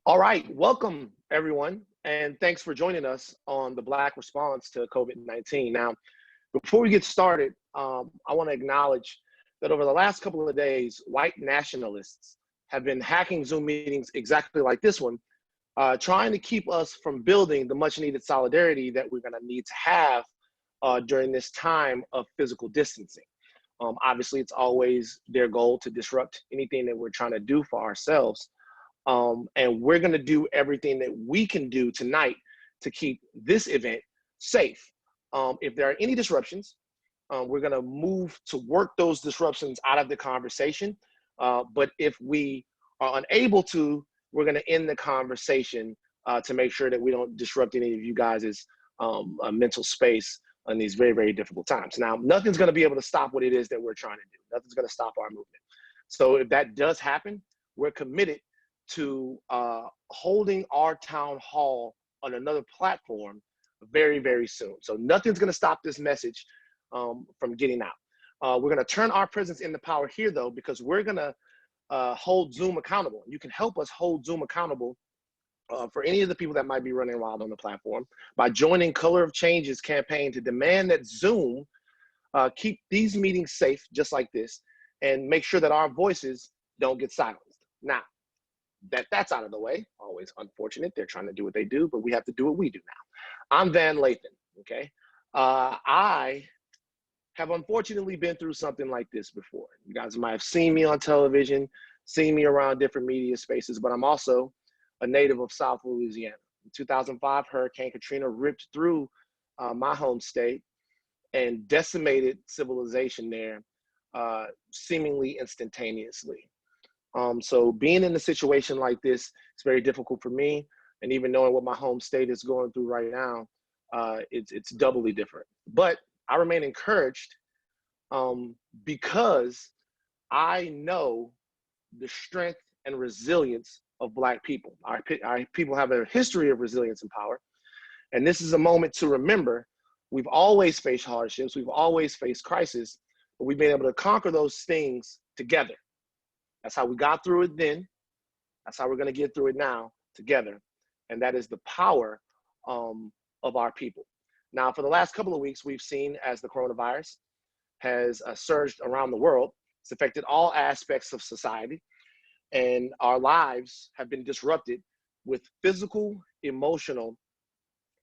All right, welcome everyone, and thanks for joining us on the Black response to COVID-19. Now, before we get started, I want to acknowledge that over the last couple of days, white nationalists have been hacking Zoom meetings exactly like this one, trying to keep us from building the much needed solidarity that we're going to need to have during this time of physical distancing. Obviously, it's always their goal to disrupt anything that we're trying to do for ourselves. And we're going to do everything that we can do tonight to keep this event safe. If there are any disruptions, we're going to move to work those disruptions out of the conversation. But if we are unable to, we're going to end the conversation to make sure that we don't disrupt any of you guys' mental space in these very, very difficult times. Now, nothing's going to be able to stop what it is that we're trying to do. Nothing's going to stop our movement. So if that does happen, we're committed to holding our town hall on another platform very, very soon. So nothing's going to stop this message from getting out. We're going to turn our presence into power here, though, because we're going to hold Zoom accountable. You can help us hold Zoom accountable for any of the people that might be running wild on the platform by joining Color of Change's campaign to demand that Zoom keep these meetings safe, just like this, and make sure that our voices don't get silenced. Now, that's out of the way. Always unfortunate. They're trying to do what they do, but we have to do what we do now. I'm Van Lathan, okay? I have unfortunately been through something like this before. You guys might have seen me on television, seen me around different media spaces, but I'm also a native of South Louisiana. In 2005, Hurricane Katrina ripped through my home state and decimated civilization there seemingly instantaneously. So being in a situation like this is very difficult for me, and even knowing what my home state is going through right now, it's doubly different. But I remain encouraged because I know the strength and resilience of Black people. Our people have a history of resilience and power, and this is a moment to remember we've always faced hardships, we've always faced crisis, but we've been able to conquer those things together. That's how we got through it then. That's how we're going to get through it now together. And that is the power of our people. Now, for the last couple of weeks, we've seen as the coronavirus has surged around the world, it's affected all aspects of society. And our lives have been disrupted with physical, emotional,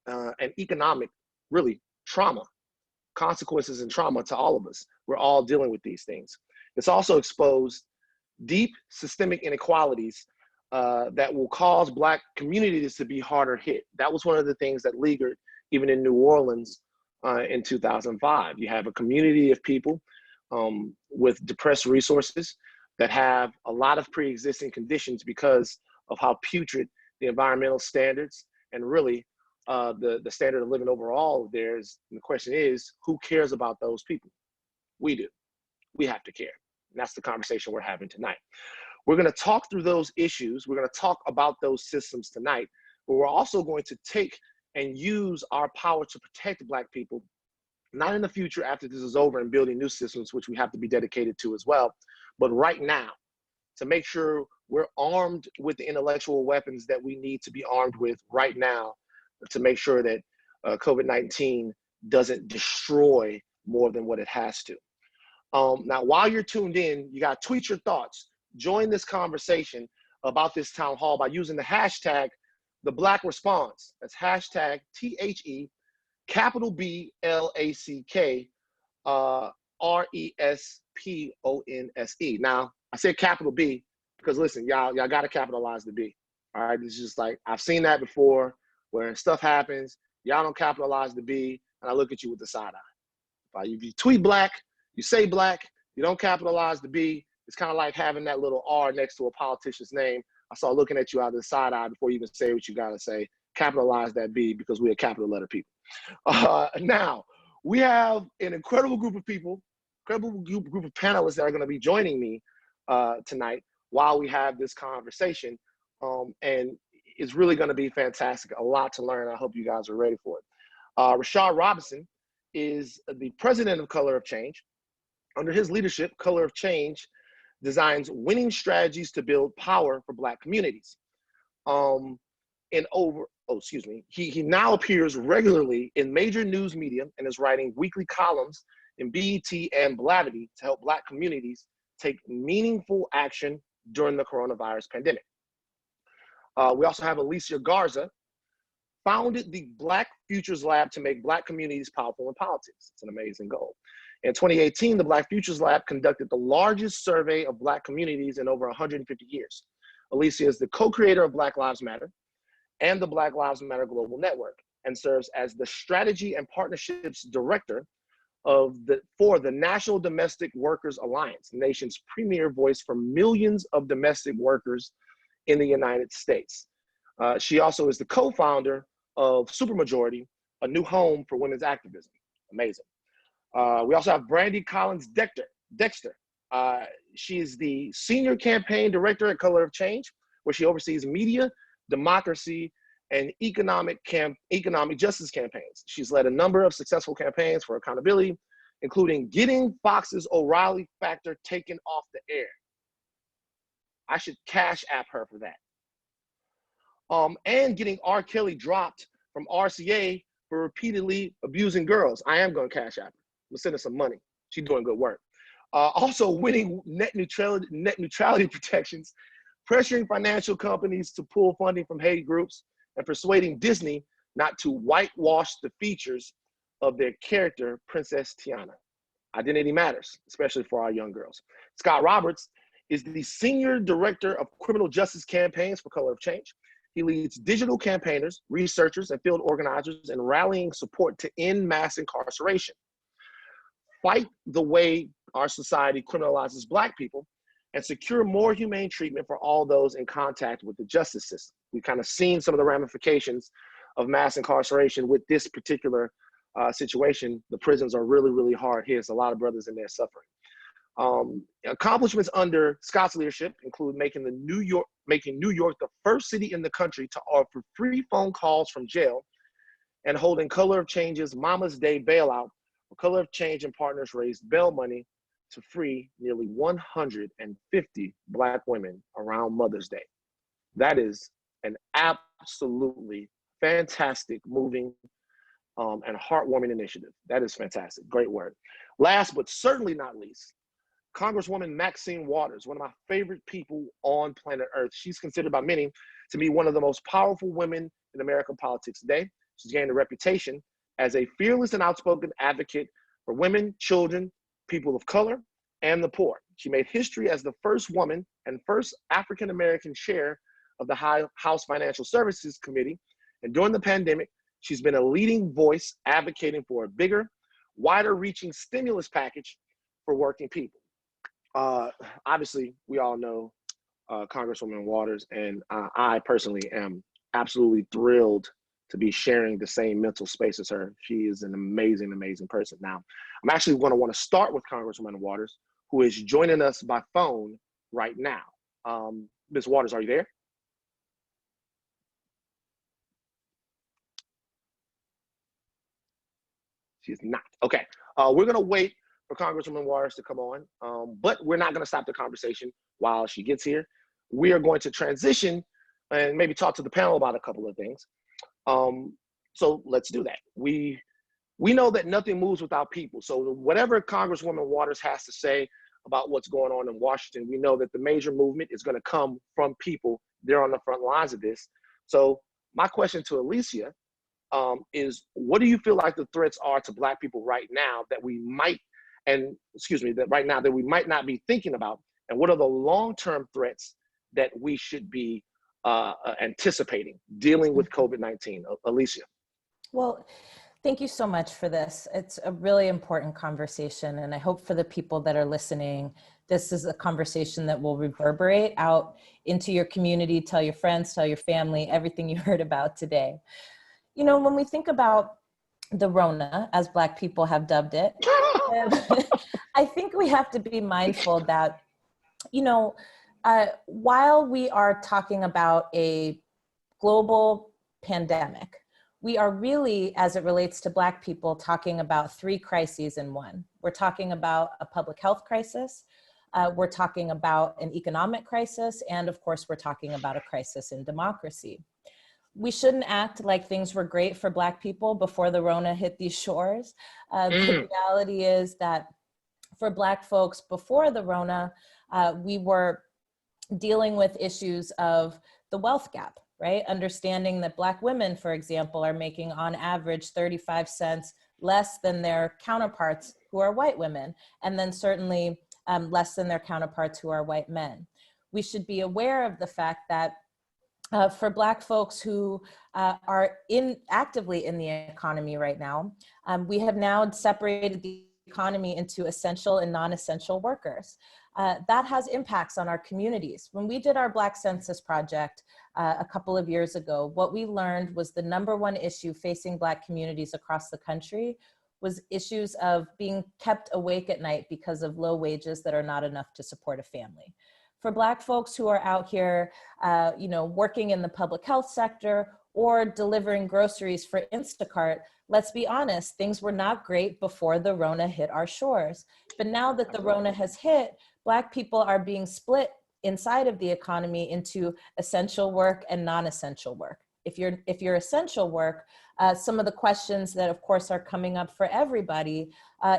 and economic, really, trauma, consequences and trauma to all of us. We're all dealing with these things. It's also exposed deep systemic inequalities that will cause Black communities to be harder hit. That was one of the things that lingered even in New Orleans in 2005. You have a community of people with depressed resources that have a lot of pre-existing conditions because of how putrid the environmental standards and really the standard of living overall there is. And the question is, who cares about those people? We do. We have to care. And that's the conversation we're having tonight. We're going to talk through those issues. We're going to talk about those systems tonight, but we're also going to take and use our power to protect Black people, not in the future after this is over and building new systems, which we have to be dedicated to as well, but right now to make sure we're armed with the intellectual weapons that we need to be armed with right now to make sure that COVID-19 doesn't destroy more than what it has to. Now, while you're tuned in, you got to tweet your thoughts. Join this conversation about this town hall by using the hashtag, the Black Response. That's hashtag THE, capital BLACK, RESPONSE. Now, I said capital B because listen, y'all got to capitalize the B. All right, it's just like, I've seen that before where stuff happens, y'all don't capitalize the B, and I look at you with the side eye. If you tweet Black, you say Black, you don't capitalize the B, it's kind of like having that little R next to a politician's name. I saw looking at you out of the side eye before you even say what you got to say. Capitalize that B because we're capital letter people. Now, we have an incredible group of people, incredible group of panelists that are going to be joining me tonight while we have this conversation. And it's really going to be fantastic. A lot to learn. I hope you guys are ready for it. Rashad Robinson is the president of Color of Change. Under his leadership, Color of Change designs winning strategies to build power for Black communities. in over, oh, excuse me. He now appears regularly in major news media and is writing weekly columns in BET and Blavity to help Black communities take meaningful action during the coronavirus pandemic. We also have Alicia Garza, founded the Black Futures Lab to make Black communities powerful in politics. It's an amazing goal. In 2018, the Black Futures Lab conducted the largest survey of Black communities in over 150 years. Alicia is the co-creator of Black Lives Matter and the Black Lives Matter Global Network, and serves as the Strategy and Partnerships Director for the National Domestic Workers Alliance, the nation's premier voice for millions of domestic workers in the United States. She also is the co-founder of Supermajority, a new home for women's activism. Amazing. We also have Brandi Collins-Dexter. She is the Senior Campaign Director at Color of Change, where she oversees media, democracy, and economic justice campaigns. She's led a number of successful campaigns for accountability, including getting Fox's O'Reilly Factor taken off the air. I should cash app her for that. And getting R. Kelly dropped from RCA for repeatedly abusing girls. I am going to cash app her. I'm gonna send her some money. She's doing good work. Also winning net neutrality protections, pressuring financial companies to pull funding from hate groups, and persuading Disney not to whitewash the features of their character, Princess Tiana. Identity matters, especially for our young girls. Scott Roberts is the Senior Director of Criminal Justice Campaigns for Color of Change. He leads digital campaigners, researchers, and field organizers in rallying support to end mass incarceration, fight the way our society criminalizes Black people, and secure more humane treatment for all those in contact with the justice system. We've kind of seen some of the ramifications of mass incarceration with this particular situation. The prisons are really, really hard hit. There's a lot of brothers in there suffering. Accomplishments under Scott's leadership include making New York the first city in the country to offer free phone calls from jail, and holding Color of Change's Mama's Day bailout, where Color of Change and partners raised bail money to free nearly 150 Black women around Mother's Day. That is an absolutely fantastic, moving, and heartwarming initiative. That is fantastic. Great work. Last but certainly not least, Congresswoman Maxine Waters, one of my favorite people on planet Earth. She's considered by many to be one of the most powerful women in American politics today. She's gained a reputation as a fearless and outspoken advocate for women, children, people of color, and the poor. She made history as the first woman and first African-American chair of the House Financial Services Committee. And during the pandemic, she's been a leading voice advocating for a bigger, wider reaching stimulus package for working people. Obviously, we all know Congresswoman Waters, and I personally am absolutely thrilled to be sharing the same mental space as her. She is an amazing, amazing person. Now, I'm actually going to want to start with Congresswoman Waters, who is joining us by phone right now. Ms. Waters, are you there? She's not. Okay. We're going to wait for Congresswoman Waters to come on, but we're not going to stop the conversation while she gets here. We are going to transition and maybe talk to the panel about a couple of things. So let's do that. We know that nothing moves without people. So whatever Congresswoman Waters has to say about what's going on in Washington, we know that the major movement is going to come from people. They're on the front lines of this. So my question to Alicia is, what do you feel like the threats are to Black people right now that we might, that we might not be thinking about? And what are the long-term threats that we should be anticipating dealing with COVID-19? Alicia. Well, thank you so much for this. It's a really important conversation, and I hope for the people that are listening, this is a conversation that will reverberate out into your community, tell your friends, tell your family, everything you heard about today. You know, when we think about the Rona, as Black people have dubbed it, I think we have to be mindful that, you know, while we are talking about a global pandemic, we are really, as it relates to Black people, talking about three crises in one. We're talking about a public health crisis, We're talking about an economic crisis, and of course, we're talking about a crisis in democracy. We shouldn't act like things were great for Black people before the Rona hit these shores. The reality is that for Black folks before the Rona, we were dealing with issues of the wealth gap, right? Understanding that Black women, for example, are making on average 35 cents less than their counterparts who are white women, and then certainly less than their counterparts who are white men. We should be aware of the fact that for Black folks who are actively in the economy right now, we have now separated the economy into essential and non-essential workers. That has impacts on our communities. When we did our Black Census project a couple of years ago, what we learned was the #1 issue facing Black communities across the country was issues of being kept awake at night because of low wages that are not enough to support a family. For Black folks who are out here, working in the public health sector or delivering groceries for Instacart, let's be honest, things were not great before the Rona hit our shores. But now that the Rona has hit, Black people are being split inside of the economy into essential work and non-essential work. If you're essential work, some of the questions that of course are coming up for everybody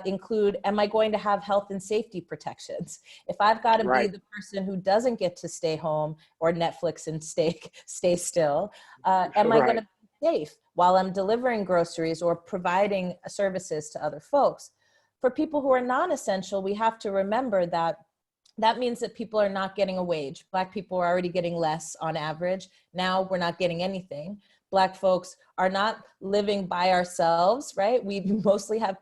include, am I going to have health and safety protections? If I've got to be the person who doesn't get to stay home or Netflix and stay still, am I going to be safe while I'm delivering groceries or providing services to other folks? For people who are non-essential, we have to remember that means that people are not getting a wage. Black people are already getting less on average. Now we're not getting anything. Black folks are not living by ourselves, right? We mostly have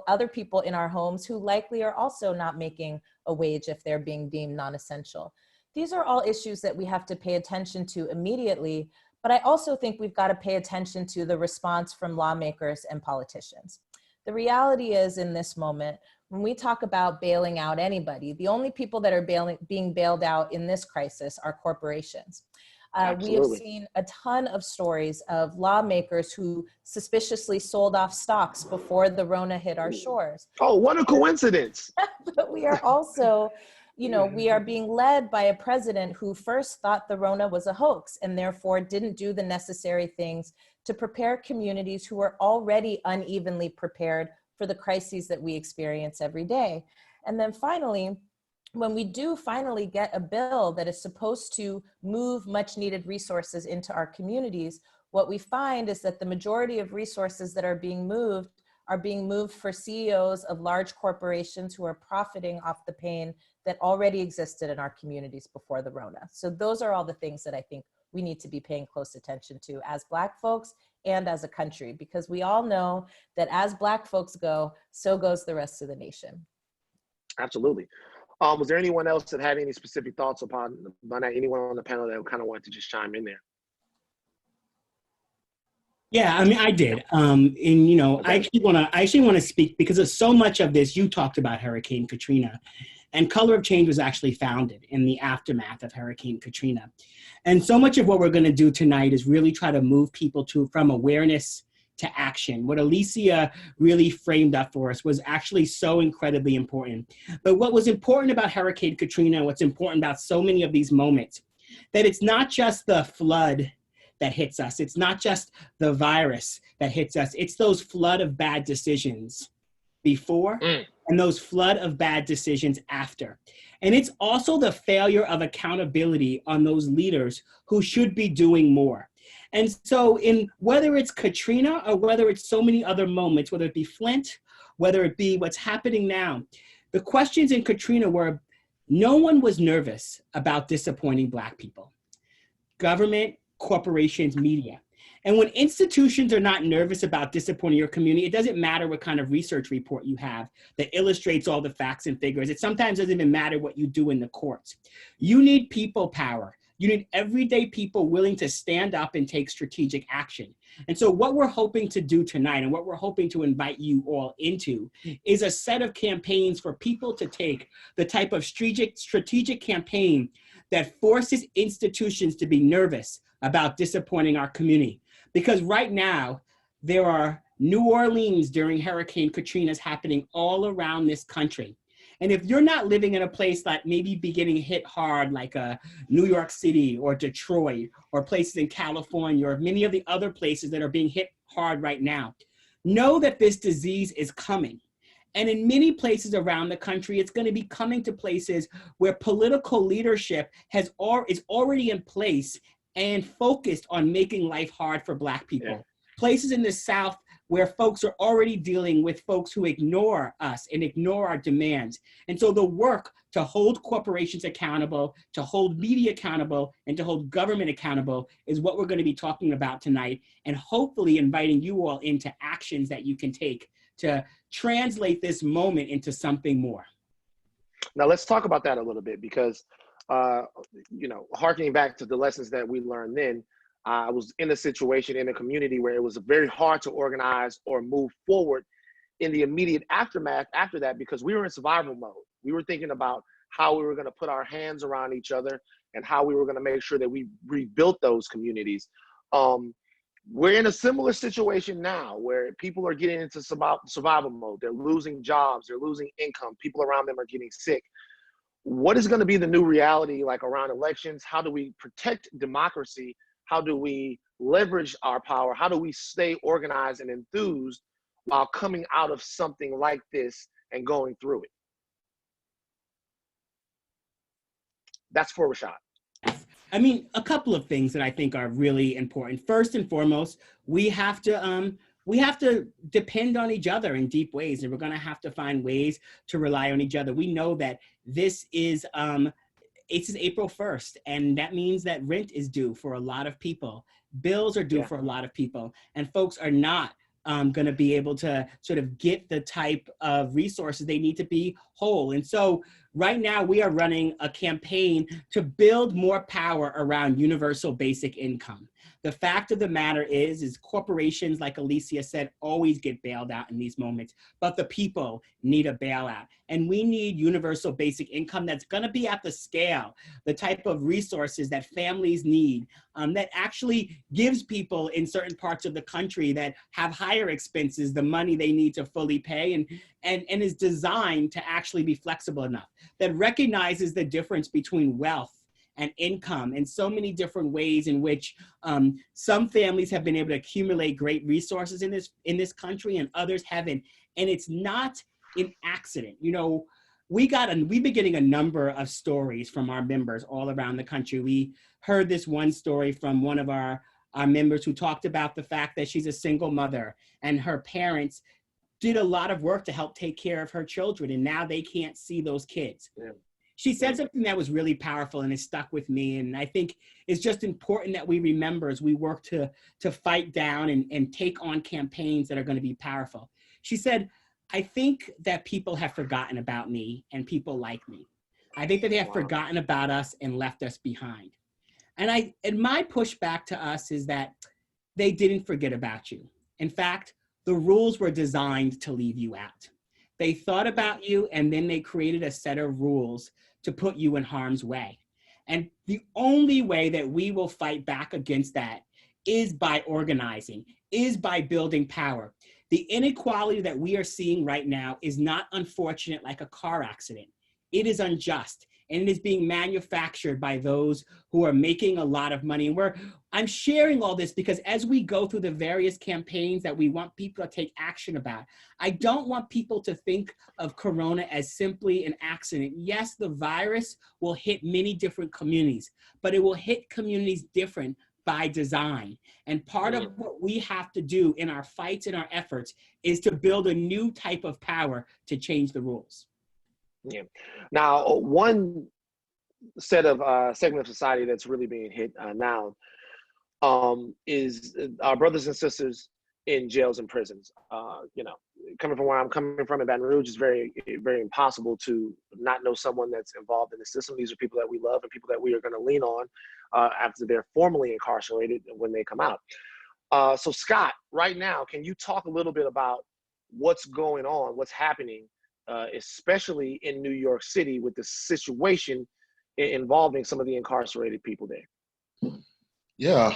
other people in our homes who likely are also not making a wage if they're being deemed non-essential. These are all issues that we have to pay attention to immediately, but I also think we've got to pay attention to the response from lawmakers and politicians. The reality is, in this moment, when we talk about bailing out anybody, the only people that are being bailed out in this crisis are corporations. We have seen a ton of stories of lawmakers who suspiciously sold off stocks before the Rona hit our shores. Oh, what a coincidence. But we are also, we are being led by a president who first thought the Rona was a hoax and therefore didn't do the necessary things to prepare communities who are already unevenly prepared for the crises that we experience every day. And then finally, when we do finally get a bill that is supposed to move much needed resources into our communities, what we find is that the majority of resources that are being moved for CEOs of large corporations who are profiting off the pain that already existed in our communities before the Rona. So those are all the things that I think we need to be paying close attention to as Black folks and as a country, because we all know that as Black folks go, so goes the rest of the nation. Absolutely. Was there anyone else that had any specific thoughts upon that? Anyone on the panel that kind of wanted to just chime in there? Yeah, I mean, I did. Okay. I actually want to speak because of so much of this. You talked about Hurricane Katrina, and Color of Change was actually founded in the aftermath of Hurricane Katrina. And so much of what we're going to do tonight is really try to move people from awareness to action. What Alicia really framed up for us was actually so incredibly important. But what was important about Hurricane Katrina, what's important about so many of these moments, that it's not just the flood that hits us. It's not just the virus that hits us. It's those flood of bad decisions before and those flood of bad decisions after. And it's also the failure of accountability on those leaders who should be doing more. And so whether it's Katrina or whether it's so many other moments, whether it be Flint, whether it be what's happening now, the questions in Katrina were, no one was nervous about disappointing Black people. Government, corporations, media. And when institutions are not nervous about disappointing your community, it doesn't matter what kind of research report you have that illustrates all the facts and figures. It sometimes doesn't even matter what you do in the courts. You need people power. You need everyday people willing to stand up and take strategic action. And so what we're hoping to do tonight and what we're hoping to invite you all into is a set of campaigns for people to take the type of strategic campaign that forces institutions to be nervous about disappointing our community. Because right now, there are New Orleans during Hurricane Katrina's happening all around this country. And if you're not living in a place that maybe be getting hit hard, like New York City or Detroit or places in California or many of the other places that are being hit hard right now, know that this disease is coming. And in many places around the country, it's going to be coming to places where political leadership is already in place and focused on making life hard for Black people. Yeah. Places in the South where folks are already dealing with folks who ignore us and ignore our demands. And so the work to hold corporations accountable, to hold media accountable, and to hold government accountable is what we're going to be talking about tonight, and hopefully inviting you all into actions that you can take to translate this moment into something more. Now let's talk about that a little bit, because harkening back to the lessons that we learned then, I was in a situation in a community where it was very hard to organize or move forward in the immediate aftermath after that, because we were in survival mode. We were thinking about how we were going to put our hands around each other and how we were going to make sure that we rebuilt those communities. We're in a similar situation now where people are getting into survival mode. They're losing jobs, they're losing income, people around them are getting sick. What is going to be the new reality like around elections? How do we protect democracy? How do we leverage our power? How do we stay organized and enthused while coming out of something like this and going through it? That's for Rashad. I mean, a couple of things that I think are really important. First and foremost, we have to depend on each other in deep ways, and we're going to have to find ways to rely on each other. We know that this is April 1st, and that means that rent is due for a lot of people. Bills are due for a lot of people, and folks are not going to be able to sort of get the type of resources they need to be whole. And so right now we are running a campaign to build more power around universal basic income. The fact of the matter is corporations, like Alicia said, always get bailed out in these moments, but the people need a bailout. And we need universal basic income that's gonna be at the scale, the type of resources that families need, that actually gives people in certain parts of the country that have higher expenses the money they need to fully pay, and is designed to actually be flexible enough, that recognizes the difference between wealth and income, and so many different ways in which some families have been able to accumulate great resources in this country and others haven't. And it's not an accident. You know, we've been getting a number of stories from our members all around the country. We heard this one story from one of our members who talked about the fact that she's a single mother and her parents did a lot of work to help take care of her children, and now they can't see those kids. Yeah. She said something that was really powerful and it stuck with me. And I think it's just important that we remember as we work to fight down and take on campaigns that are going to be powerful. She said, I think that people have forgotten about me and people like me. I think that they have forgotten about us and left us behind. And my pushback to us is that they didn't forget about you. In fact, the rules were designed to leave you out. They thought about you and then they created a set of rules to put you in harm's way. And the only way that we will fight back against that is by organizing, is by building power. The inequality that we are seeing right now is not unfortunate like a car accident. It is unjust, and it is being manufactured by those who are making a lot of money. And I'm sharing all this because as we go through the various campaigns that we want people to take action about, I don't want people to think of Corona as simply an accident. Yes, the virus will hit many different communities, but it will hit communities different by design. And part of what we have to do in our fights and our efforts is to build a new type of power to change the rules. Yeah. Now, one set of segment of society that's really being hit now is our brothers and sisters in jails and prisons. Coming from where I'm coming from in Baton Rouge, it's very, very impossible to not know someone that's involved in the system. These are people that we love and people that we are going to lean on after they're formally incarcerated when they come out. So Scott, right now, can you talk a little bit about what's going on, what's happening, especially in New York City with the situation involving some of the incarcerated people there? Yeah,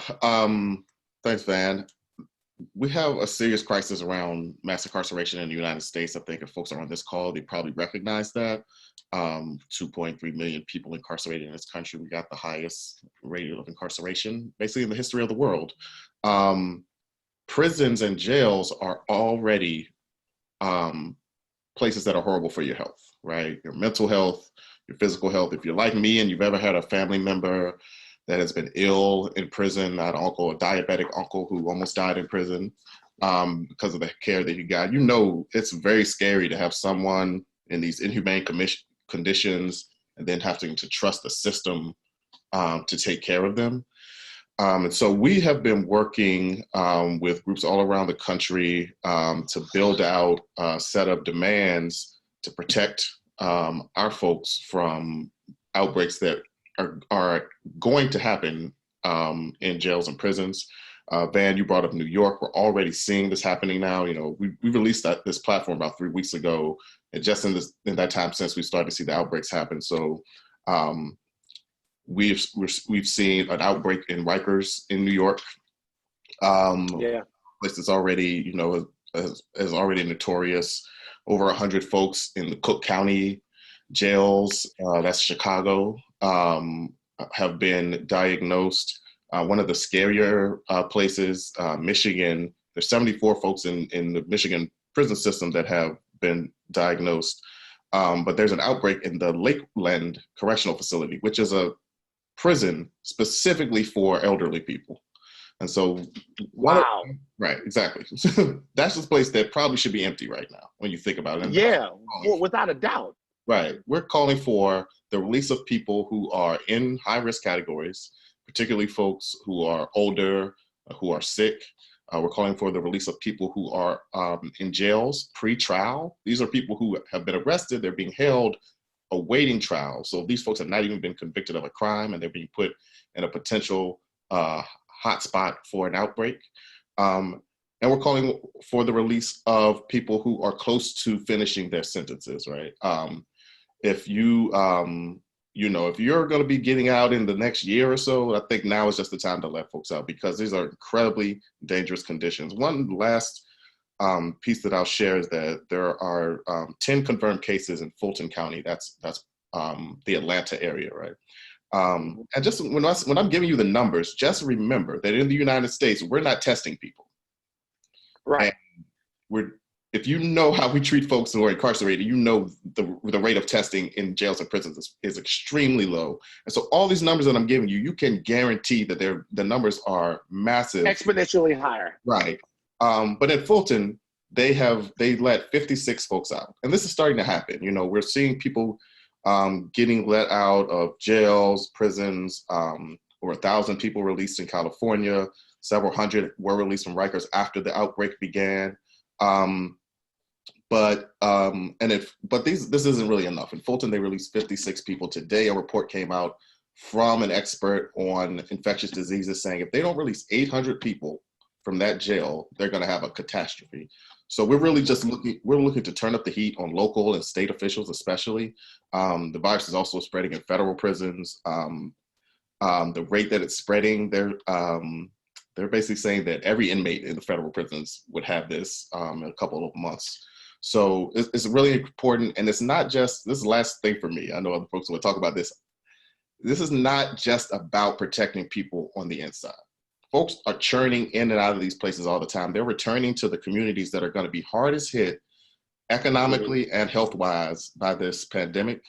thanks, Van. we have a serious crisis around mass incarceration in the United States. I think if folks are on this call, they probably recognize that. 2.3 million people incarcerated in this country. We got the highest rate of incarceration basically in the history of the world. Prisons and jails are already places that are horrible for your health, right? Your mental health, your physical health. If you're like me and you've ever had a family member that has been ill in prison, an uncle, a diabetic uncle who almost died in prison because of the care that he got, you know, it's very scary to have someone in these inhumane conditions and then having to trust the system to take care of them. And so we have been working with groups all around the country to build out a set of demands to protect our folks from outbreaks that are going to happen in jails and prisons. Van, you brought up New York. We're already seeing this happening now. You know, we released this platform about 3 weeks ago, and just in that time since we started to see the outbreaks happen. So we've seen an outbreak in Rikers in New York. Place that's already, you know, is already notorious. Over 100 folks in the Cook County jails, that's Chicago, have been diagnosed. One of the scarier places, Michigan, there's 74 folks in the Michigan prison system that have been diagnosed. But there's an outbreak in the Lakeland Correctional Facility, which is a prison specifically for elderly people. And so, wow. Right, exactly. That's this place that probably should be empty right now when you think about it. Yeah, well, without a doubt. Right. We're calling for the release of people who are in high-risk categories, particularly folks who are older, who are sick. We're calling for the release of people who are in jails pre-trial. These are people who have been arrested. They're being held awaiting trial. So these folks have not even been convicted of a crime, and they're being put in a potential hotspot for an outbreak. And we're calling for the release of people who are close to finishing their sentences, right? If you, you know, if you're going to be getting out in the next year or so, I think now is just the time to let folks out, because these are incredibly dangerous conditions. One last piece that I'll share is that there are 10 confirmed cases in Fulton County. That's the Atlanta area, right? And just when I'm giving you the numbers, just remember that in the United States, we're not testing people. Right. And if you know how we treat folks who are incarcerated, you know the rate of testing in jails and prisons is extremely low. And so all these numbers that I'm giving you, you can guarantee that the numbers are massive. Exponentially higher. Right. But in Fulton, they let 56 folks out. And this is starting to happen. You know, we're seeing people getting let out of jails, prisons, over 1,000 people released in California. Several hundred were released from Rikers after the outbreak began. But this isn't really enough. In Fulton, they released 56 people. Today, a report came out from an expert on infectious diseases saying if they don't release 800 people from that jail, they're going to have a catastrophe. So we're really just looking to turn up the heat on local and state officials, especially. The virus is also spreading in federal prisons. The rate that it's spreading, they're basically saying that every inmate in the federal prisons would have this in a couple of months. So it's really important. And it's not just, this is the last thing for me. I know other folks will talk about this. This is not just about protecting people on the inside. Folks are churning in and out of these places all the time. They're returning to the communities that are going to be hardest hit economically and health-wise by this pandemic.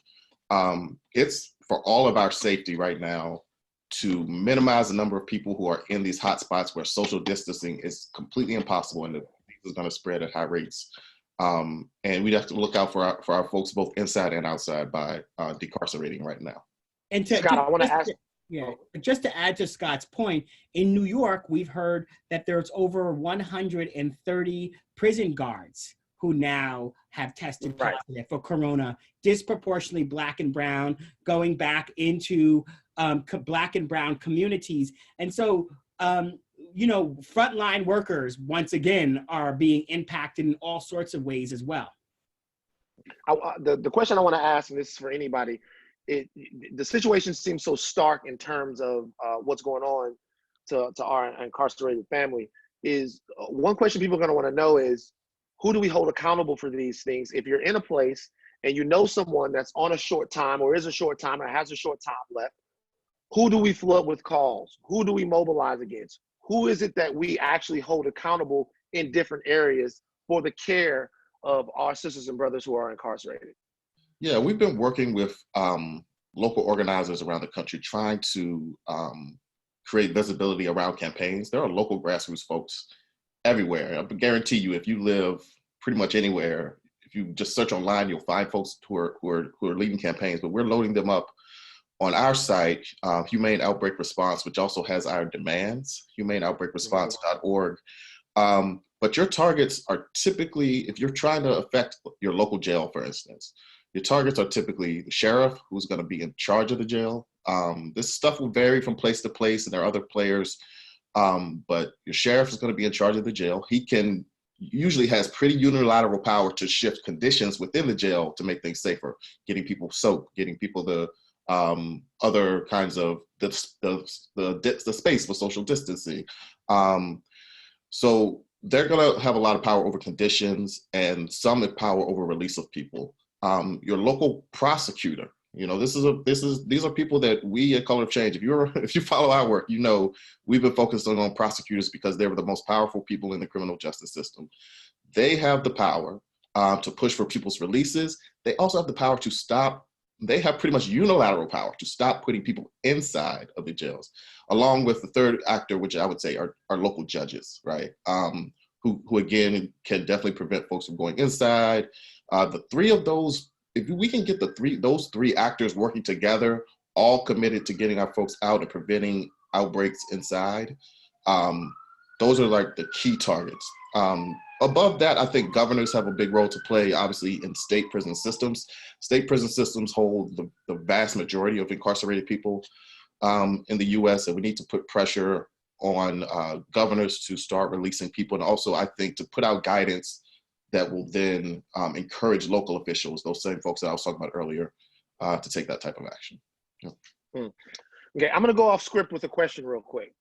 It's for all of our safety right now to minimize the number of people who are in these hotspots where social distancing is completely impossible and the disease is going to spread at high rates. And we have to look out for our folks both inside and outside by decarcerating right now. And Scott, I want to ask. Yeah, just to add to Scott's point, in New York, we've heard that there's over 130 prison guards who now have tested positive for corona, disproportionately Black and brown, going back into Black and brown communities. And so, you know, frontline workers, once again, are being impacted in all sorts of ways as well. The question I want to ask, and this is for anybody, the situation seems so stark in terms of what's going on to our incarcerated family. one question people are going to want to know is, who do we hold accountable for these things? If you're in a place and you know someone that's on a short time or is a short time or has a short time left, who do we flood with calls? Who do we mobilize against? Who is it that we actually hold accountable in different areas for the care of our sisters and brothers who are incarcerated? Yeah, we've been working with local organizers around the country trying to create visibility around campaigns. There are local grassroots folks everywhere. I guarantee you, if you live pretty much anywhere, if you just search online, you'll find folks who are leading campaigns. But we're loading them up on our site, Humane Outbreak Response, which also has our demands, humaneoutbreakresponse.org. But your targets are typically, if you're trying to affect your local jail, for instance, your targets are typically the sheriff, who's going to be in charge of the jail. This stuff will vary from place to place, and there are other players. But your sheriff is going to be in charge of the jail. He usually has pretty unilateral power to shift conditions within the jail to make things safer, getting people soap, getting people the other kinds of the space for social distancing. So they're going to have a lot of power over conditions and some power over release of people. Your local prosecutor, these are people that we at Color of Change, if you follow our work, we've been focusing on prosecutors because they were the most powerful people in the criminal justice system. They have the power to push for people's releases. They also have the power to stop. They have pretty much unilateral power to stop putting people inside of the jails, along with the third actor, which I would say are local judges, right? Who again can definitely prevent folks from going inside. The three of those, if we can get those three actors working together, all committed to getting our folks out and preventing outbreaks inside, those are like the key targets. Above that, I think governors have a big role to play, obviously, in state prison systems. State prison systems hold the vast majority of incarcerated people in the US, and we need to put pressure on governors to start releasing people, and also, I think, to put out guidance that will then encourage local officials, those same folks that I was talking about earlier, to take that type of action. Yeah. Okay, I'm gonna go off script with a question real quick.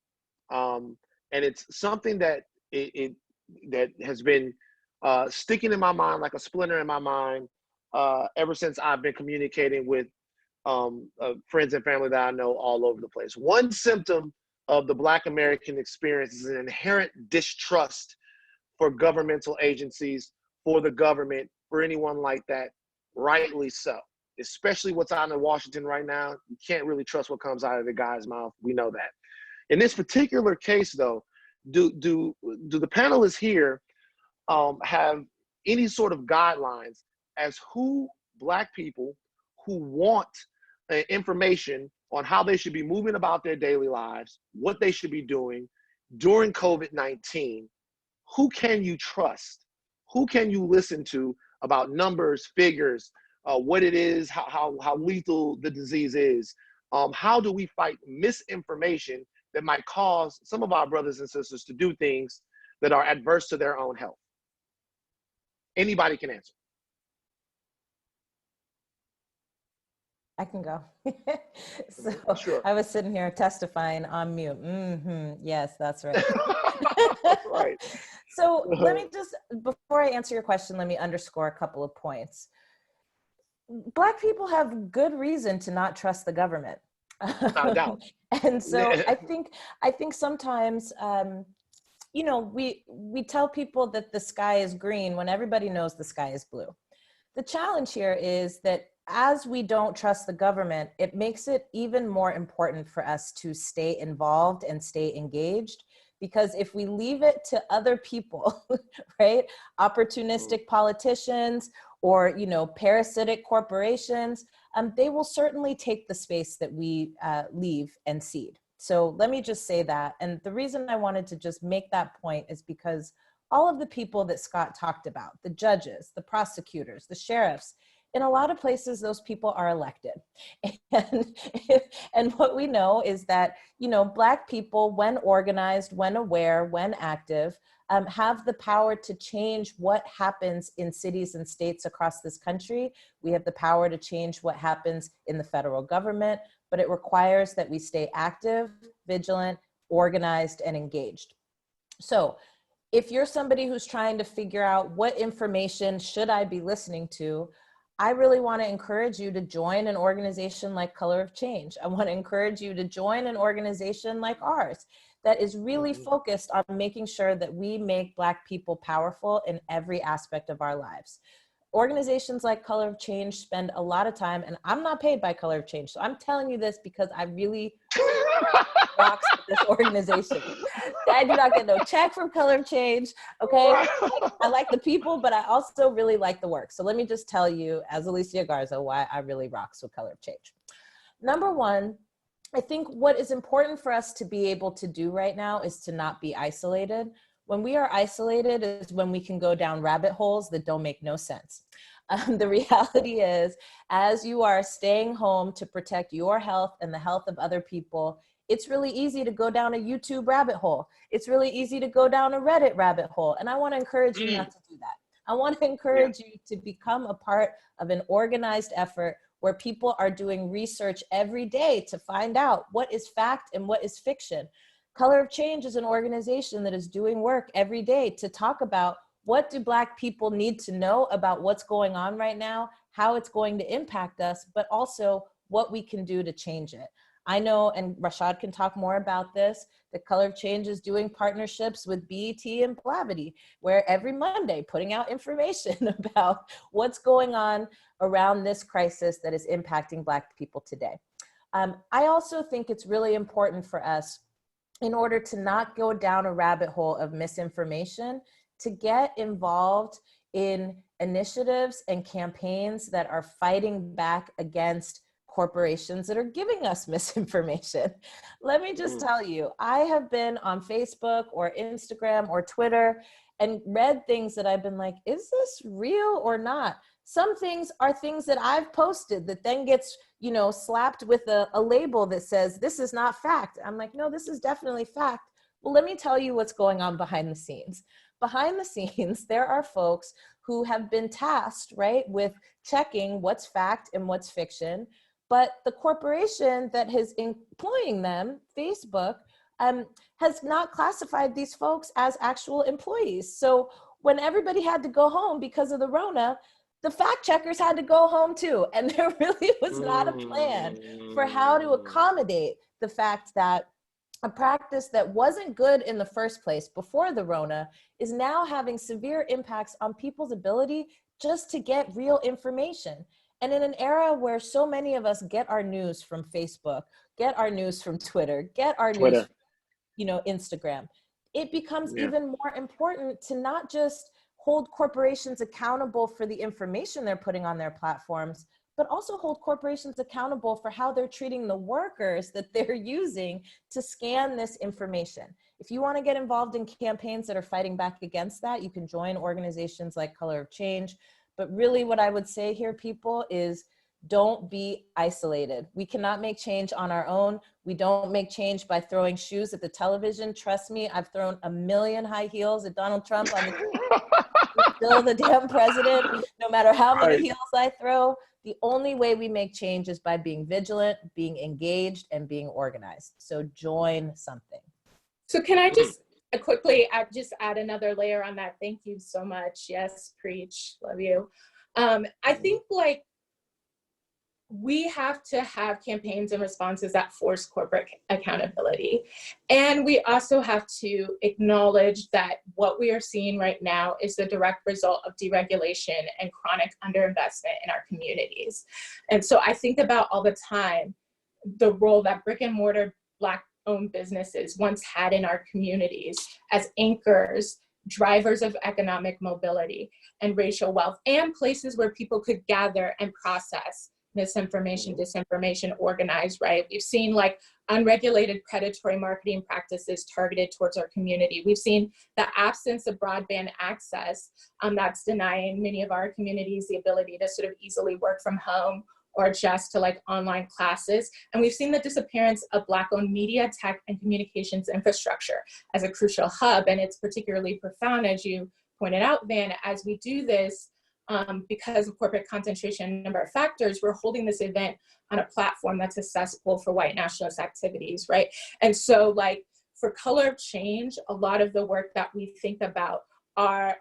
And it's something that that has been sticking in my mind like a splinter in my mind ever since I've been communicating with friends and family that I know all over the place. One symptom of the Black American experience is an inherent distrust for governmental agencies, for the government, for anyone like that, rightly so. Especially what's out in Washington right now, you can't really trust what comes out of the guy's mouth. We know that. In this particular case, though, do the panelists here have any sort of guidelines as who Black people who want information on how they should be moving about their daily lives, what they should be doing during COVID-19, who can you trust? Who can you listen to about numbers, figures, what it is, how lethal the disease is? How do we fight misinformation that might cause some of our brothers and sisters to do things that are adverse to their own health? Anybody can answer. I can go. So Sure. I was sitting here testifying on mute. Yes, that's right. That's right. So let me just, before I answer your question, let me underscore a couple of points. Black people have good reason to not trust the government. Without a doubt. And so I think sometimes, we tell people that the sky is green when everybody knows the sky is blue. The challenge here is that as we don't trust the government, it makes it even more important for us to stay involved and stay engaged. Because if we leave it to other people, right, opportunistic politicians or, parasitic corporations, they will certainly take the space that we leave and cede. So let me just say that. And the reason I wanted to just make that point is because all of the people that Scott talked about, the judges, the prosecutors, the sheriffs, in a lot of places, those people are elected. And what we know is that, Black people, when organized, when aware, when active, have the power to change what happens in cities and states across this country. We have the power to change what happens in the federal government, but it requires that we stay active, vigilant, organized, and engaged. So if you're somebody who's trying to figure out what information should I be listening to, I really want to encourage you to join an organization like Color of Change. I want to encourage you to join an organization like ours that is really focused on making sure that we make Black people powerful in every aspect of our lives. Organizations like Color of Change spend a lot of time, and I'm not paid by Color of Change, so I'm telling you this because I really rocks with this organization. I do not get no check from Color of Change, okay? I like the people, but I also really like the work. So let me just tell you, as Alicia Garza, why I really rocks with Color of Change. Number one, I think what is important for us to be able to do right now is to not be isolated. When we are isolated is when we can go down rabbit holes that don't make no sense. The reality is, as you are staying home to protect your health and the health of other people, it's really easy to go down a YouTube rabbit hole. It's really easy to go down a Reddit rabbit hole. And I want to encourage you not to do that. I want to encourage you to become a part of an organized effort where people are doing research every day to find out what is fact and what is fiction. Color of Change is an organization that is doing work every day to talk about what do Black people need to know about what's going on right now, how it's going to impact us, but also what we can do to change it. I know, and Rashad can talk more about this, that Color of Change is doing partnerships with BET and Blavity, where every Monday putting out information about what's going on around this crisis that is impacting Black people today. I also think it's really important for us, in order to not go down a rabbit hole of misinformation, to get involved in initiatives and campaigns that are fighting back against corporations that are giving us misinformation. Let me just tell you, I have been on Facebook or Instagram or Twitter and read things that I've been like, is this real or not? Some things are things that I've posted that then gets, you know, slapped with a label that says, this is not fact. I'm like, no, this is definitely fact. Well, let me tell you what's going on behind the scenes. Behind the scenes, there are folks who have been tasked, right, with checking what's fact and what's fiction. But the corporation that is employing them, Facebook, has not classified these folks as actual employees. So when everybody had to go home because of the Rona, the fact checkers had to go home too. And there really was not a plan for how to accommodate the fact that a practice that wasn't good in the first place before the Rona is now having severe impacts on people's ability just to get real information. And in an era where so many of us get our news from Facebook, get our news from Twitter, get our news from, you know, Instagram, it becomes even more important to not just hold corporations accountable for the information they're putting on their platforms, but also hold corporations accountable for how they're treating the workers that they're using to scan this information. If you want to get involved in campaigns that are fighting back against that, you can join organizations like Color of Change. But really what I would say here, people, is don't be isolated. We cannot make change on our own. We don't make change by throwing shoes at the television. Trust me, I've thrown a million high heels at Donald Trump on the still the damn president, no matter how many heels I throw. The only way we make change is by being vigilant, being engaged, and being organized. So join something. So can I just quickly just add another layer on that? Thank you so much. Yes, preach, love you. I think like we have to have campaigns and responses that force corporate accountability. And we also have to acknowledge that what we are seeing right now is the direct result of deregulation and chronic underinvestment in our communities. And so I think about all the time the role that brick and mortar Black-owned businesses once had in our communities as anchors, drivers of economic mobility and racial wealth, and places where people could gather and process misinformation, disinformation, organized, right? We've seen like unregulated predatory marketing practices targeted towards our community. We've seen the absence of broadband access that's denying many of our communities the ability to sort of easily work from home or just to like online classes. And we've seen the disappearance of Black-owned media, tech, and communications infrastructure as a crucial hub. And it's particularly profound, as you pointed out, Van, as we do this, because of corporate concentration and number of factors, we're holding this event on a platform that's accessible for white nationalist activities, right? And so like for Color of Change, a lot of the work that we think about are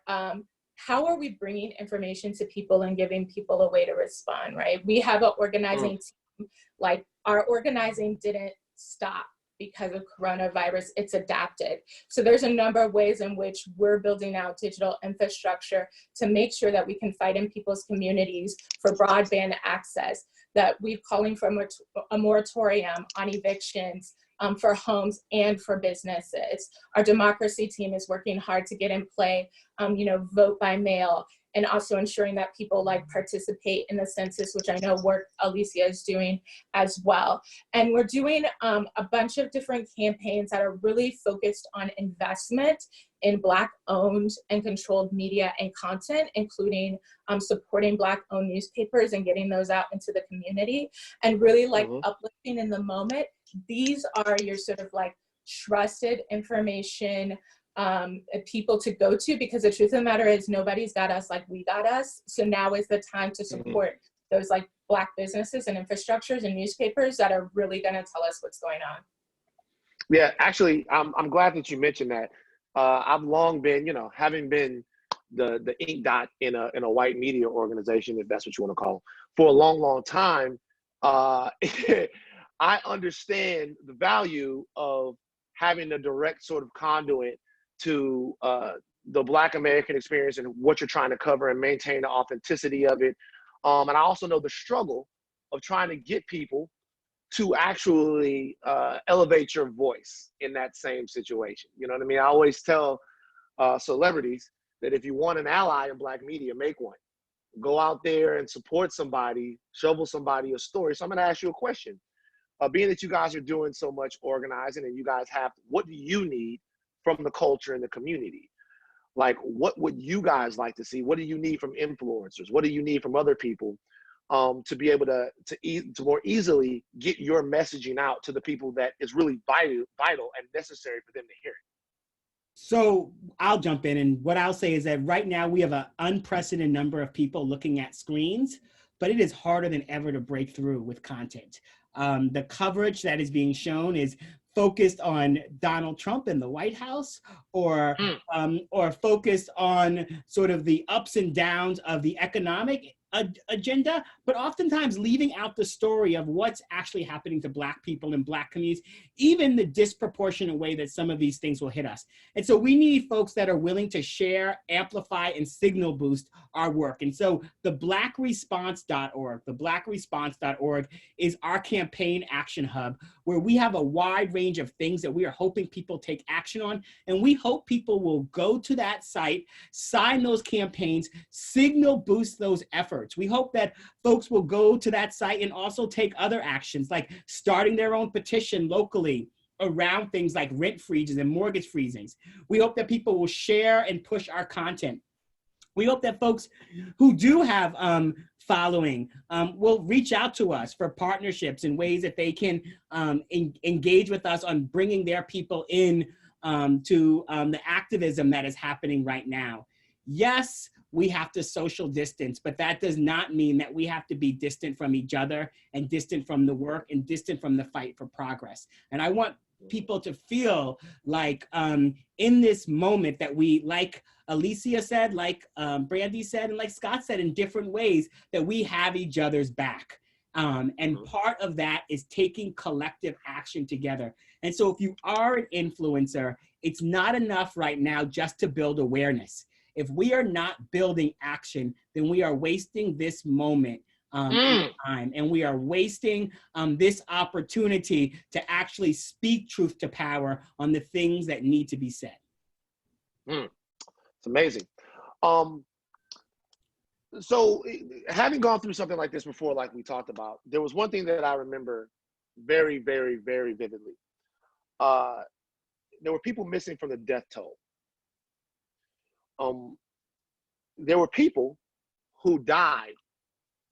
how are we bringing information to people and giving people a way to respond, right? We have an organizing team, like our organizing didn't stop because of coronavirus, it's adapted. So there's a number of ways in which we're building out digital infrastructure to make sure that we can fight in people's communities for broadband access, that we're calling for a moratorium on evictions for homes and for businesses. Our democracy team is working hard to get in play, vote by mail, and also ensuring that people participate in the census, which I know work Alicia is doing as well. And we're doing a bunch of different campaigns that are really focused on investment in Black owned and controlled media and content, including supporting Black owned newspapers and getting those out into the community, and really uplifting in the moment. These are your sort of trusted information people to go to, because the truth of the matter is nobody's got us like we got us. So now is the time to support those Black businesses and infrastructures and newspapers that are really going to tell us what's going on. Yeah, actually, I'm glad that you mentioned that. I've long been, having been the ink dot in a white media organization, if that's what you want to call it, for a long, long time. I understand the value of having a direct sort of conduit to the Black American experience and what you're trying to cover and maintain the authenticity of it. And I also know the struggle of trying to get people to actually elevate your voice in that same situation. You know what I mean? I always tell celebrities that if you want an ally in Black media, make one. Go out there and support somebody, shovel somebody a story. So I'm gonna ask you a question. Being that you guys are doing so much organizing and you guys what do you need from the culture and the community? What would you guys like to see? What do you need from influencers? What do you need from other people to be able to more easily get your messaging out to the people that is really vital and necessary for them to hear it? So I'll jump in, and what I'll say is that right now we have an unprecedented number of people looking at screens, but it is harder than ever to break through with content. The coverage that is being shown is focused on Donald Trump in the White House, or focused on sort of the ups and downs of the economic agenda, but oftentimes leaving out the story of what's actually happening to Black people and Black communities, even the disproportionate way that some of these things will hit us. And so we need folks that are willing to share, amplify, and signal boost our work. And so the blackresponse.org is our campaign action hub, where we have a wide range of things that we are hoping people take action on. And we hope people will go to that site, sign those campaigns, signal boost those efforts. We hope that folks will go to that site and also take other actions, like starting their own petition locally around things like rent freezes and mortgage freezings. We hope that people will share and push our content. We hope that folks who do have following will reach out to us for partnerships and ways that they can engage with us on bringing their people in to the activism that is happening right now. Yes, we have to social distance, but that does not mean that we have to be distant from each other and distant from the work and distant from the fight for progress. And I want people to feel like in this moment that we, like Alicia said, like Brandi said, and like Scott said, in different ways, that we have each other's back. And part of that is taking collective action together. And so if you are an influencer, it's not enough right now just to build awareness. If we are not building action, then we are wasting this moment time, and we are wasting this opportunity to actually speak truth to power on the things that need to be said. It's amazing. So having gone through something like this before, like we talked about, there was one thing that I remember very, very, very vividly. There were people missing from the death toll. There were people who died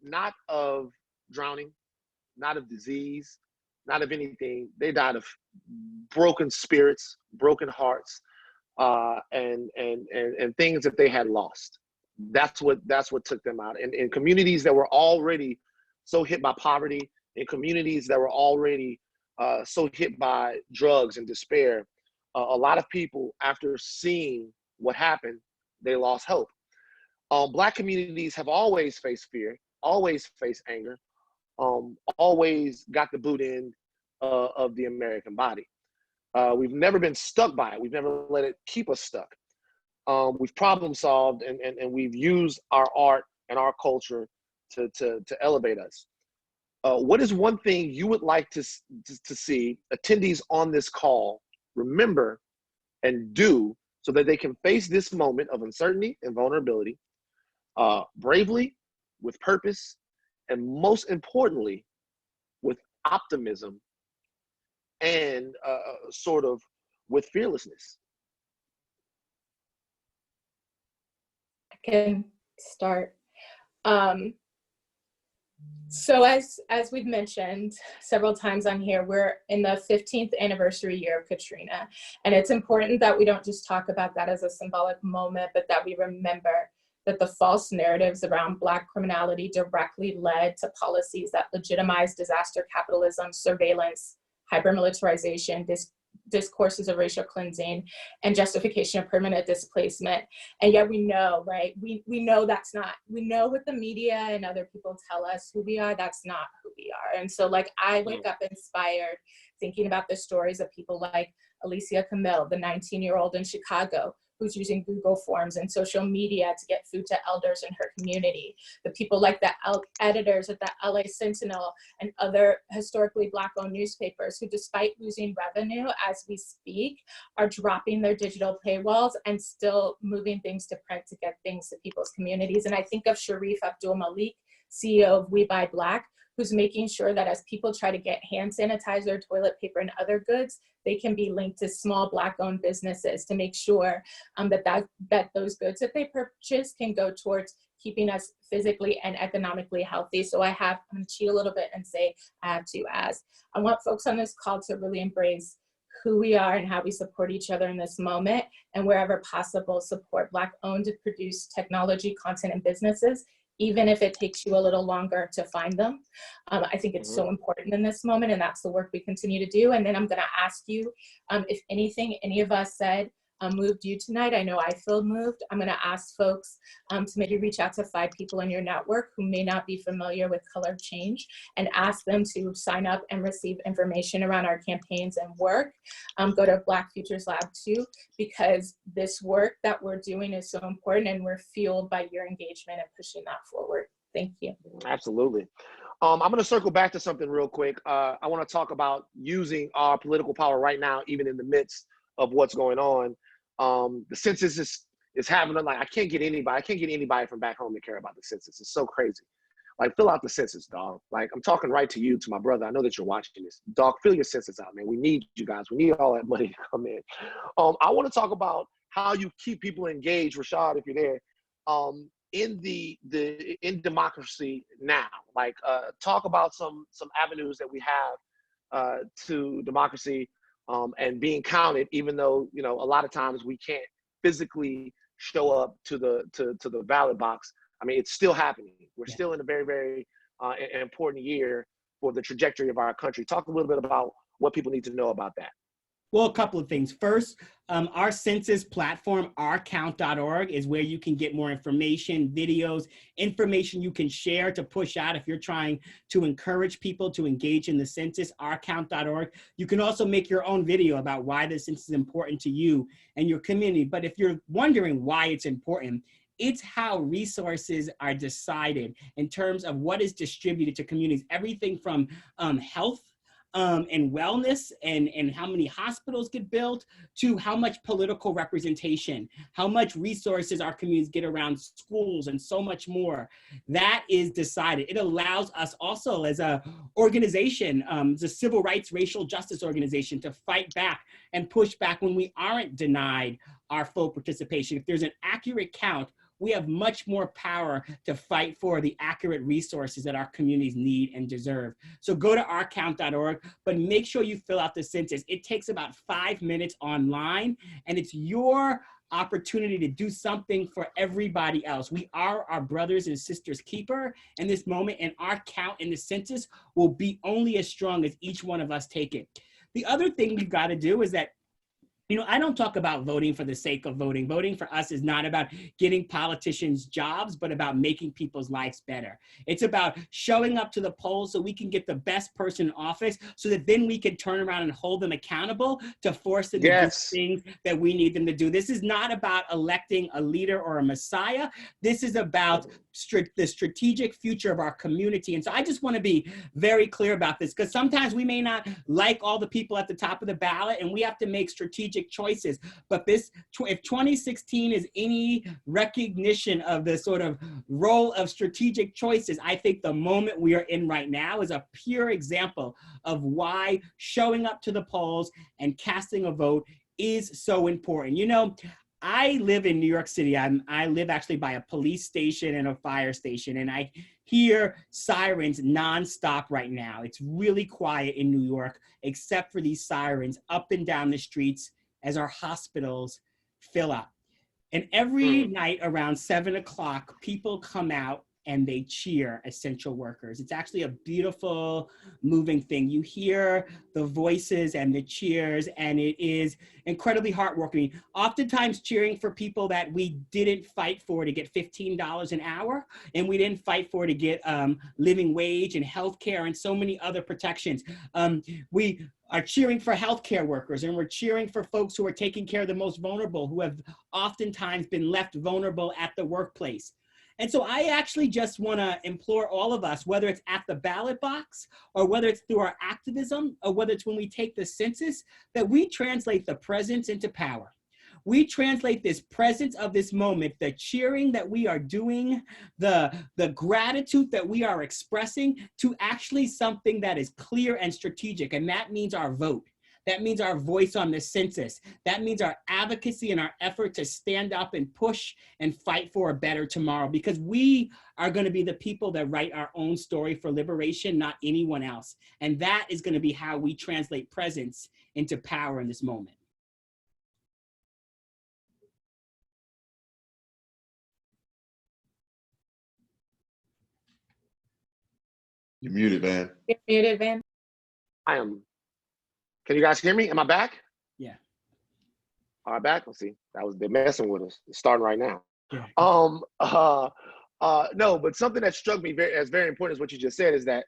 not of drowning, not of disease, not of anything. They died of broken spirits, broken hearts, and things that they had lost. That's what took them out. And in communities that were already so hit by poverty, in communities that were already so hit by drugs and despair, a lot of people, after seeing what happened, they lost hope. Black communities have always faced fear, always faced anger, always got the boot end of the American body. We've never been stuck by it. We've never let it keep us stuck. We've problem solved, and we've used our art and our culture to elevate us. What is one thing you would like to see attendees on this call remember and do so that they can face this moment of uncertainty and vulnerability bravely, with purpose, and most importantly, with optimism and sort of with fearlessness? I can start. So as we've mentioned several times on here, we're in the 15th anniversary year of Katrina. And it's important that we don't just talk about that as a symbolic moment, but that we remember that the false narratives around Black criminality directly led to policies that legitimize disaster capitalism, surveillance, hypermilitarization, discourses of racial cleansing, and justification of permanent displacement. And yet we know, right? We know that's not, we know what the media and other people tell us who we are, that's not who we are. And so like I wake up inspired thinking about the stories of people like Alicia, the 19-year-old in Chicago, who's using Google Forms and social media to get food to elders in her community. The people like the editors at the LA Sentinel and other historically Black-owned newspapers who, despite losing revenue as we speak, are dropping their digital paywalls and still moving things to print to get things to people's communities. And I think of Sharif Abdul Malik, CEO of We Buy Black, who's making sure that as people try to get hand sanitizer, toilet paper, and other goods, they can be linked to small Black-owned businesses to make sure that those goods that they purchase can go towards keeping us physically and economically healthy. So I'm gonna cheat a little bit and say I have two as. I want folks on this call to really embrace who we are and how we support each other in this moment, and wherever possible, support Black-owned to produce technology, content, and businesses, even if it takes you a little longer to find them. I think it's so important in this moment, and that's the work we continue to do. And then I'm gonna ask you if anything any of us said moved you tonight. I know I feel moved. I'm gonna ask folks to maybe reach out to 5 people in your network who may not be familiar with Color of Change and ask them to sign up and receive information around our campaigns and work. Go to Black Futures Lab too, because this work that we're doing is so important and we're fueled by your engagement and pushing that forward. Thank you. Absolutely. I'm going to circle back to something real quick. I want to talk about using our political power right now, even in the midst of what's going on. The census is having I can't get anybody from back home to care about the census. It's so crazy. Like, fill out the census, dog. Like, I'm talking right to you, to my brother. I know that you're watching this. Dog, fill your census out, man. We need you guys. We need all that money to come in. I want to talk about how you keep people engaged, Rashad, if you're there, in democracy now. Like, talk about some avenues that we have to democracy. And being counted, even though, you know, a lot of times we can't physically show up to the ballot box. I mean, it's still happening. We're still in a very, very important year for the trajectory of our country. Talk a little bit about what people need to know about that. Well, a couple of things. First, our census platform, ourcount.org, is where you can get more information, videos, information you can share to push out if you're trying to encourage people to engage in the census, ourcount.org. You can also make your own video about why the census is important to you and your community. But if you're wondering why it's important, it's how resources are decided in terms of what is distributed to communities. Everything from health and wellness and how many hospitals get built, to how much political representation, how much resources our communities get around schools, and so much more. That is decided. It allows us also as a organization, the civil rights, racial justice organization, to fight back and push back when we aren't denied our full participation. If there's an accurate count, we have much more power to fight for the accurate resources that our communities need and deserve. So go to ourcount.org, but make sure you fill out the census. It takes about 5 minutes online, and it's your opportunity to do something for everybody else. We are our brothers and sisters keeper in this moment, and our count in the census will be only as strong as each one of us take it. The other thing we've got to do is that You know, I don't talk about voting for the sake of voting. Voting for us is not about getting politicians jobs, but about making people's lives better. It's about showing up to the polls so we can get the best person in office, so that then we can turn around and hold them accountable to force them to do things that we need them to do. This is not about electing a leader or a messiah. This is about the strategic future of our community. And so I just want to be very clear about this, because sometimes we may not like all the people at the top of the ballot, and we have to make strategic choices. But if 2016 is any recognition of the sort of role of strategic choices, I think the moment we are in right now is a pure example of why showing up to the polls and casting a vote is so important. You know, I live in New York City. I live actually by a police station and a fire station, and I hear sirens nonstop right now. It's really quiet in New York, except for these sirens up and down the streets as our hospitals fill up. And every night around 7 o'clock, people come out and they cheer essential workers. It's actually a beautiful, moving thing. You hear the voices and the cheers, and it is incredibly heartwarming. Oftentimes cheering for people that we didn't fight for to get $15 an hour, and we didn't fight for to get living wage and healthcare and so many other protections. We are cheering for healthcare workers, and we're cheering for folks who are taking care of the most vulnerable, who have oftentimes been left vulnerable at the workplace. And so I actually just want to implore all of us, whether it's at the ballot box or whether it's through our activism or whether it's when we take the census, that we translate the presence into power. We translate this presence of this moment, the cheering that we are doing, the gratitude that we are expressing, to actually something that is clear and strategic. And that means our vote. That means our voice on the census. That means our advocacy and our effort to stand up and push and fight for a better tomorrow, because we are going to be the people that write our own story for liberation, not anyone else. And that is going to be how we translate presence into power in this moment. You're muted, Van. You're muted, Van. I am. Can you guys hear me? Am I back? Yeah. All right, back. Let's see. They're messing with us. It's starting right now. Yeah. No, but something that struck me as very important is what you just said, is that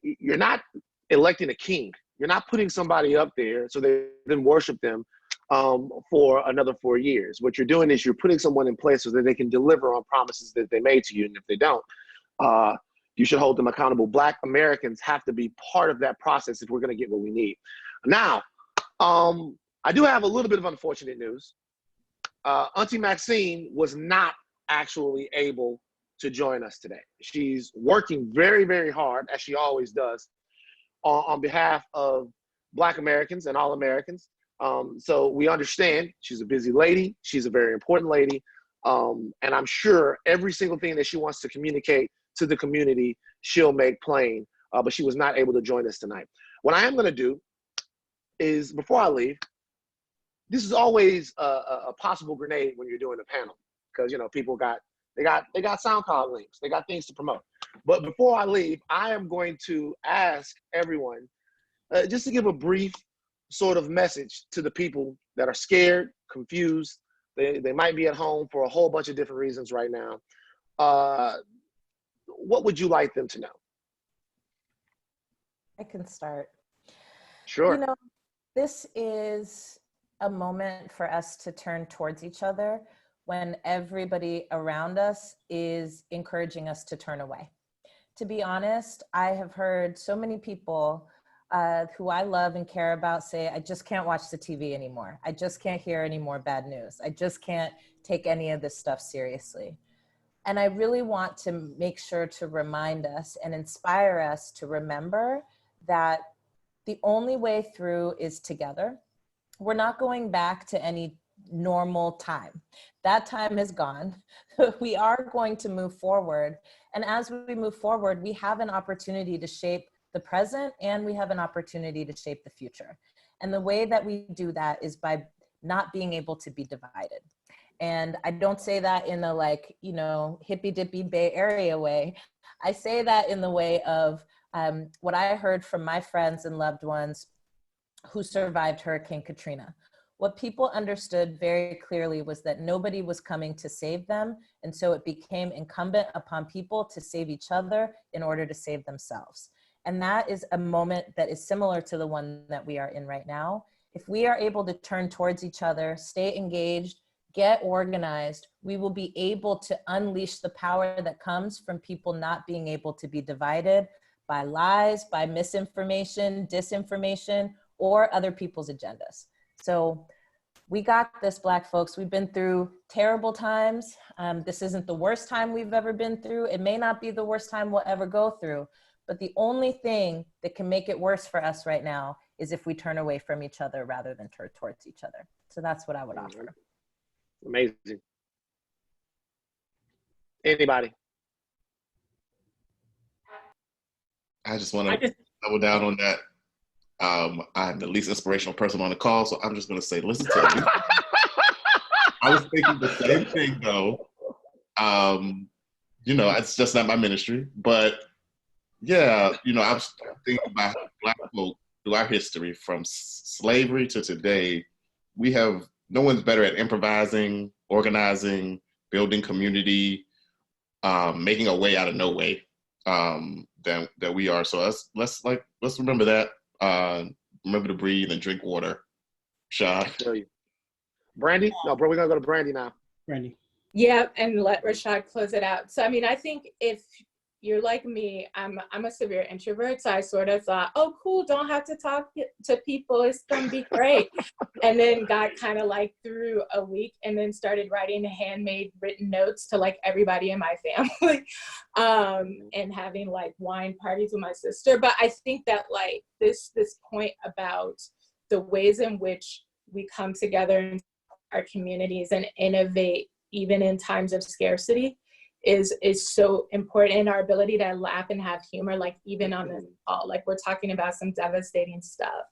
you're not electing a king. You're not putting somebody up there so they then worship them for another 4 years. What you're doing is you're putting someone in place so that they can deliver on promises that they made to you. And if they don't, you should hold them accountable. Black Americans have to be part of that process if we're going to get what we need. Now, I do have a little bit of unfortunate news. Auntie Maxine was not actually able to join us today. She's working very, very hard, as she always does, on behalf of Black Americans and all Americans. So we understand she's a busy lady. She's a very important lady. And I'm sure every single thing that she wants to communicate to the community, she'll make plain, but she was not able to join us tonight. What I am going to do is, before I leave, this is always a possible grenade when you're doing a panel, because people got SoundCloud links, they got things to promote. But before I leave, I am going to ask everyone just to give a brief sort of message to the people that are scared, confused. They might be at home for a whole bunch of different reasons right now. What would you like them to know? I can start. Sure. This is a moment for us to turn towards each other when everybody around us is encouraging us to turn away. To be honest, I have heard so many people who I love and care about say, I just can't watch the TV anymore. I just can't hear any more bad news. I just can't take any of this stuff seriously. And I really want to make sure to remind us and inspire us to remember that the only way through is together. We're not going back to any normal time. That time is gone. We are going to move forward. And as we move forward, we have an opportunity to shape the present, and we have an opportunity to shape the future. And the way that we do that is by not being able to be divided. And I don't say that in a hippy dippy Bay Area way. I say that in the way of what I heard from my friends and loved ones who survived Hurricane Katrina. What people understood very clearly was that nobody was coming to save them, and so it became incumbent upon people to save each other in order to save themselves. And that is a moment that is similar to the one that we are in right now. If we are able to turn towards each other, stay engaged, get organized, we will be able to unleash the power that comes from people not being able to be divided by lies, by misinformation, disinformation, or other people's agendas. So we got this, Black folks. We've been through terrible times. This isn't the worst time we've ever been through. It may not be the worst time we'll ever go through, but the only thing that can make it worse for us right now is if we turn away from each other rather than turn towards each other. So that's what I would offer. Amazing. Anybody? I just want to double down on that. I'm the least inspirational person on the call, so I'm just going to say, listen to me. I was thinking the same thing, though. It's just not my ministry. But, yeah, I was thinking about Black folk through our history, from slavery to today. No one's better at improvising, organizing, building community, making a way out of no way than we are. So let's remember that. Remember to breathe and drink water. Rashad. I feel you. Brandi? No, bro, we're gonna go to Brandi now. Brandi. Yeah, and let Rashad close it out. So, I mean, I think if you're like me, I'm a severe introvert, so I sort of thought, oh, cool, don't have to talk to people, it's gonna be great. And then got kind of like through a week and then started writing handmade written notes to like everybody in my family, and having like wine parties with my sister. But I think that like this point about the ways in which we come together in our communities and innovate even in times of scarcity is so important, in our ability to laugh and have humor, like even on this call, like we're talking about some devastating stuff.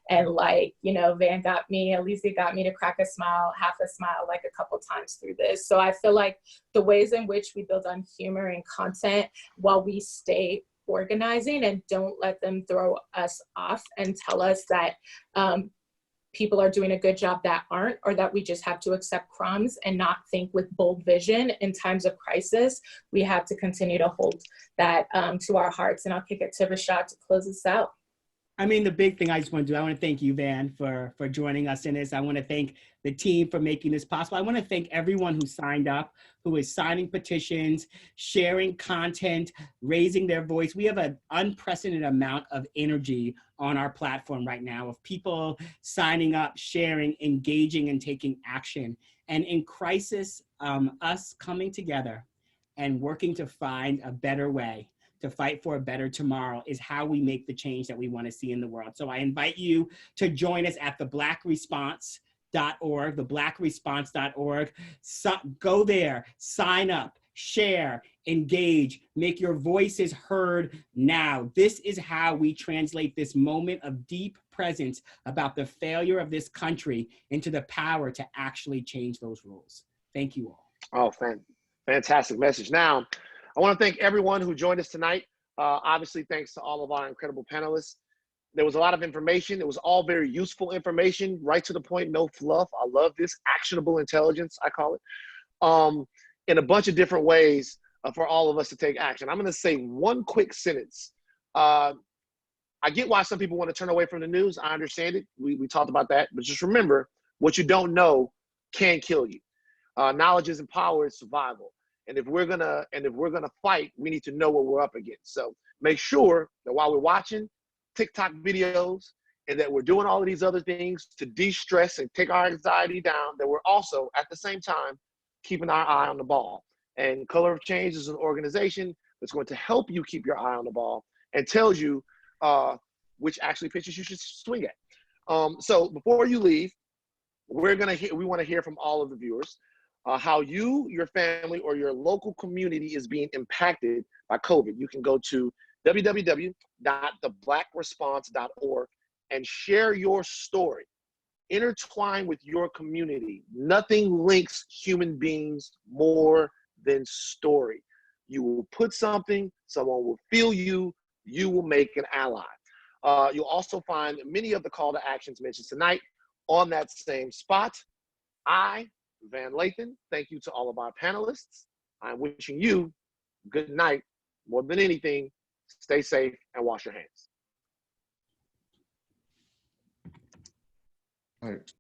And like, Alicia got me to crack a smile, half a smile, like a couple times through this. So I feel like the ways in which we build on humor and content while we stay organizing and don't let them throw us off and tell us that people are doing a good job that aren't, or that we just have to accept crumbs and not think with bold vision in times of crisis. We have to continue to hold that to our hearts. And I'll kick it to Rashad to close us out. I mean, the big thing I just want to do, I want to thank you, Van, for joining us in this. I want to thank the team for making this possible. I want to thank everyone who signed up, who is signing petitions, sharing content, raising their voice. We have an unprecedented amount of energy on our platform right now of people signing up, sharing, engaging, and taking action. And in crisis, us coming together and working to find a better way to fight for a better tomorrow is how we make the change that we want to see in the world. So I invite you to join us at theblackresponse.org, go there, sign up, share, engage, make your voices heard now. This is how we translate this moment of deep presence about the failure of this country into the power to actually change those rules. Thank you all. Oh, fantastic message. Now, I want to thank everyone who joined us tonight. Obviously, thanks to all of our incredible panelists. There was a lot of information. It was all very useful information, right to the point, no fluff. I love this actionable intelligence, I call it, in a bunch of different ways for all of us to take action. I'm going to say one quick sentence. I get why some people want to turn away from the news. I understand it. We talked about that. But just remember, what you don't know can kill you. Knowledge isn't power, it's survival. And if we're gonna fight, we need to know what we're up against. So make sure that while we're watching TikTok videos and that we're doing all of these other things to de-stress and take our anxiety down, that we're also at the same time keeping our eye on the ball. And Color of Change is an organization that's going to help you keep your eye on the ball and tells you which actually pitches you should swing at. So before you leave, we want to hear from all of the viewers. How you, your family, or your local community is being impacted by COVID. You can go to www.theblackresponse.org and share your story. Intertwine with your community. Nothing links human beings more than story. You will put something, someone will feel you, you will make an ally. You'll also find many of the call to actions mentioned tonight on that same spot. I, Van Lathan, thank you to all of our panelists. I'm wishing you good night. More than anything, stay safe and wash your hands. All right.